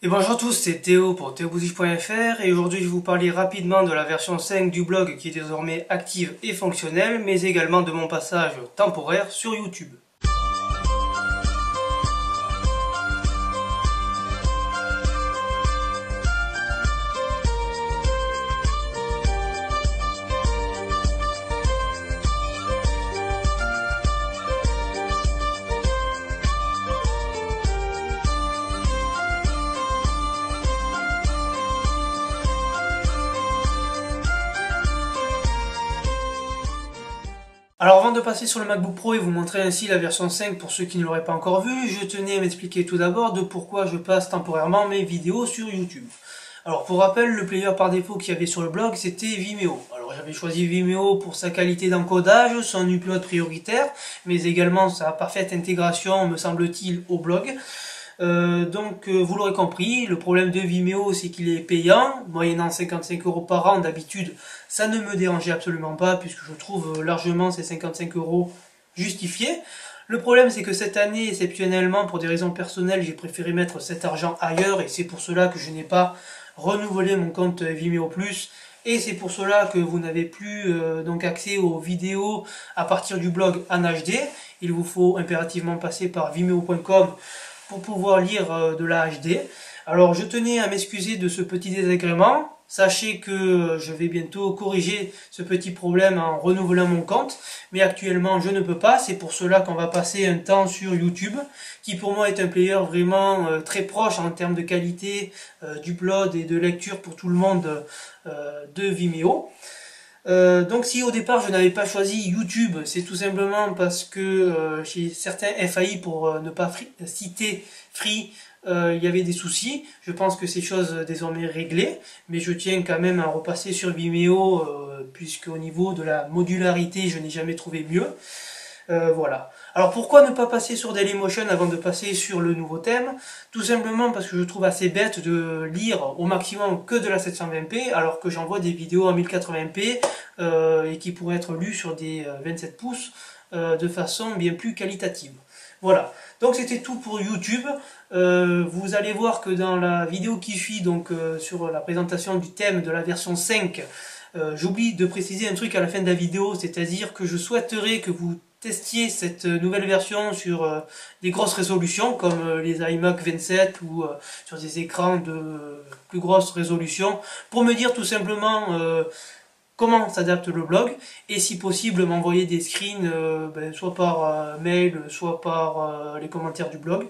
Et bonjour à tous, c'est Théo pour théoboutique.fr et aujourd'hui je vais vous parler rapidement de la version 5 du blog qui est désormais active et fonctionnelle, mais également de mon passage temporaire sur YouTube. Alors avant de passer sur le MacBook Pro et vous montrer ainsi la version 5 pour ceux qui ne l'auraient pas encore vu, je tenais à m'expliquer tout d'abord de pourquoi je passe temporairement mes vidéos sur YouTube. Alors pour rappel, le player par défaut qu'il y avait sur le blog c'était Vimeo. Alors j'avais choisi Vimeo pour sa qualité d'encodage, son upload prioritaire, mais également sa parfaite intégration me semble-t-il au blog. Vous l'aurez compris, le problème de Vimeo c'est qu'il est payant, moyennant 55 € par an d'habitude, ça ne me dérangeait absolument pas puisque je trouve largement ces 55 € justifiés. Le problème c'est que cette année, exceptionnellement, pour des raisons personnelles, j'ai préféré mettre cet argent ailleurs et c'est pour cela que je n'ai pas renouvelé mon compte Vimeo Plus. Et c'est pour cela que vous n'avez plus donc accès aux vidéos à partir du blog en HD. Il vous faut impérativement passer par vimeo.com pour pouvoir lire de la HD. Alors je tenais à m'excuser de ce petit désagrément. Sachez que je vais bientôt corriger ce petit problème en renouvelant mon compte, mais actuellement je ne peux pas. C'est pour cela qu'on va passer un temps sur YouTube, qui pour moi est un player vraiment très proche en termes de qualité d'upload et de lecture pour tout le monde de Vimeo. Donc si au départ je n'avais pas choisi YouTube, c'est tout simplement parce que chez certains FAI, pour ne pas citer Free, il y avait des soucis. Je pense que ces choses désormais réglées, mais je tiens quand même à repasser sur Vimeo puisque au niveau de la modularité je n'ai jamais trouvé mieux. Voilà. Alors pourquoi ne pas passer sur Dailymotion avant de passer sur le nouveau thème? Tout simplement parce que je trouve assez bête de lire au maximum que de la 720p alors que j'envoie des vidéos en 1080p et qui pourraient être lues sur des 27 pouces de façon bien plus qualitative. Voilà, donc c'était tout pour YouTube. Vous allez voir que dans la vidéo qui suit, donc sur la présentation du thème de la version 5, j'oublie de préciser un truc à la fin de la vidéo, c'est-à-dire que je souhaiterais que vous testiez cette nouvelle version sur des grosses résolutions comme les iMac 27 ou sur des écrans de plus grosse résolution pour me dire tout simplement comment s'adapte le blog et si possible m'envoyer des screens soit par mail, soit par les commentaires du blog.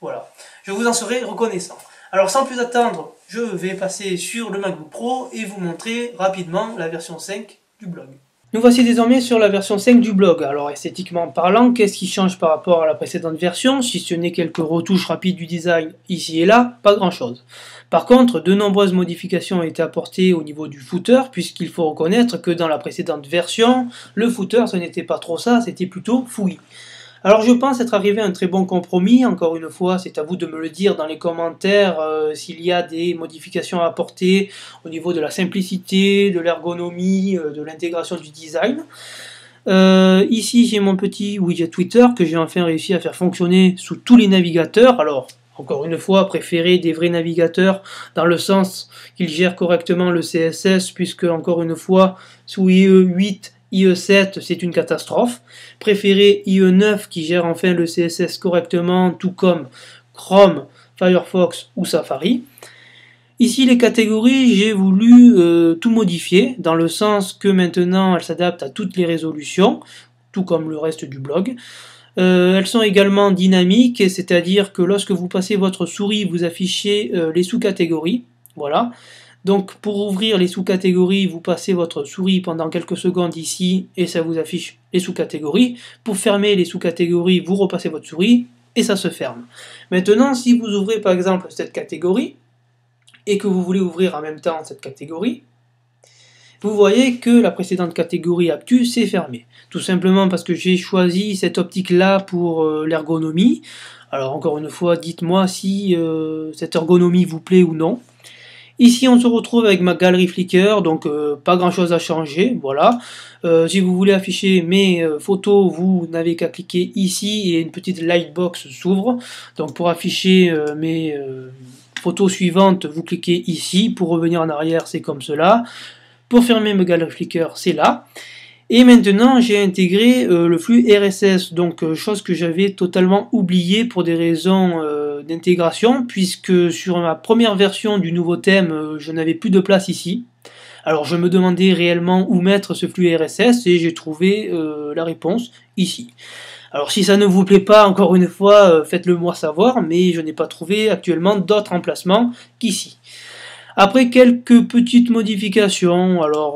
Voilà, je vous en serai reconnaissant. Alors sans plus attendre, je vais passer sur le MacBook Pro et vous montrer rapidement la version 5 du blog. Nous voici désormais sur la version 5 du blog. Alors esthétiquement parlant, qu'est-ce qui change par rapport à la précédente version? Si ce n'est quelques retouches rapides du design ici et là, pas grand chose. Par contre, de nombreuses modifications ont été apportées au niveau du footer, puisqu'il faut reconnaître que dans la précédente version, le footer ce n'était pas trop ça, c'était plutôt fouillis. Alors je pense être arrivé à un très bon compromis, encore une fois c'est à vous de me le dire dans les commentaires s'il y a des modifications à apporter au niveau de la simplicité, de l'ergonomie, de l'intégration du design. Ici j'ai mon petit widget Twitter que j'ai enfin réussi à faire fonctionner sous tous les navigateurs. Alors encore une fois, préféré des vrais navigateurs dans le sens qu'ils gèrent correctement le CSS, puisque encore une fois sous IE8, IE7 c'est une catastrophe. Préféré IE9 qui gère enfin le CSS correctement, tout comme Chrome, Firefox ou Safari. Ici les catégories, j'ai voulu tout modifier dans le sens que maintenant elles s'adaptent à toutes les résolutions, tout comme le reste du blog. Elles sont également dynamiques, c'est-à-dire que lorsque vous passez votre souris, vous affichez les sous-catégories. Voilà. Donc pour ouvrir les sous-catégories, vous passez votre souris pendant quelques secondes ici et ça vous affiche les sous-catégories. Pour fermer les sous-catégories, vous repassez votre souris et ça se ferme. Maintenant, si vous ouvrez par exemple cette catégorie et que vous voulez ouvrir en même temps cette catégorie, vous voyez que la précédente catégorie Actu s'est fermée. Tout simplement parce que j'ai choisi cette optique-là pour l'ergonomie. Alors encore une fois, dites-moi si cette ergonomie vous plaît ou non. Ici on se retrouve avec ma galerie Flickr, donc pas grand chose à changer, voilà. Si vous voulez afficher mes photos, vous n'avez qu'à cliquer ici et une petite lightbox s'ouvre. Donc pour afficher mes photo suivante, vous cliquez ici. Pour revenir en arrière, c'est comme cela. Pour fermer ma galerie Flickr, c'est là. Et maintenant, j'ai intégré le flux RSS, donc chose que j'avais totalement oublié pour des raisons d'intégration, puisque sur ma première version du nouveau thème, je n'avais plus de place ici. Alors je me demandais réellement où mettre ce flux RSS et j'ai trouvé la réponse ici. Alors si ça ne vous plaît pas, encore une fois, faites-le moi savoir, mais je n'ai pas trouvé actuellement d'autres emplacements qu'ici. Après quelques petites modifications, alors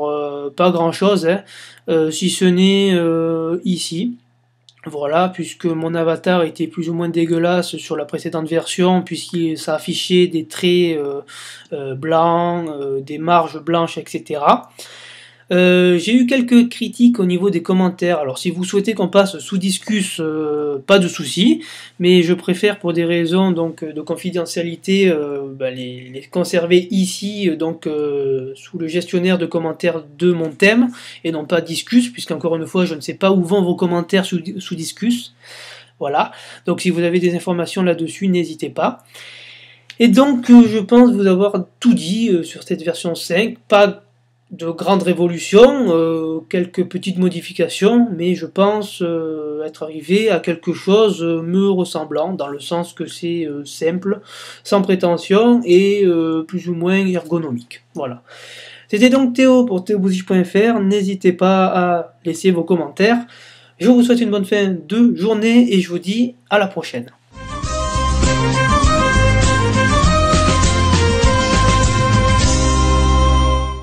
pas grand chose, hein, si ce n'est ici. Voilà, puisque mon avatar était plus ou moins dégueulasse sur la précédente version, puisqu'il ça affichait des traits blancs, des marges blanches, etc. J'ai eu quelques critiques au niveau des commentaires. Alors si vous souhaitez qu'on passe sous discus, pas de souci, mais je préfère pour des raisons donc de confidentialité les conserver ici donc sous le gestionnaire de commentaires de mon thème et non pas discus, puisqu'encore une fois je ne sais pas où vont vos commentaires sous discus. Voilà, donc si vous avez des informations là-dessus, n'hésitez pas. Et donc je pense vous avoir tout dit sur cette version 5, pas de grandes révolutions, quelques petites modifications, mais je pense être arrivé à quelque chose me ressemblant, dans le sens que c'est simple, sans prétention et plus ou moins ergonomique. Voilà. C'était donc Théo pour theobousiche.fr, n'hésitez pas à laisser vos commentaires. Je vous souhaite une bonne fin de journée et je vous dis à la prochaine.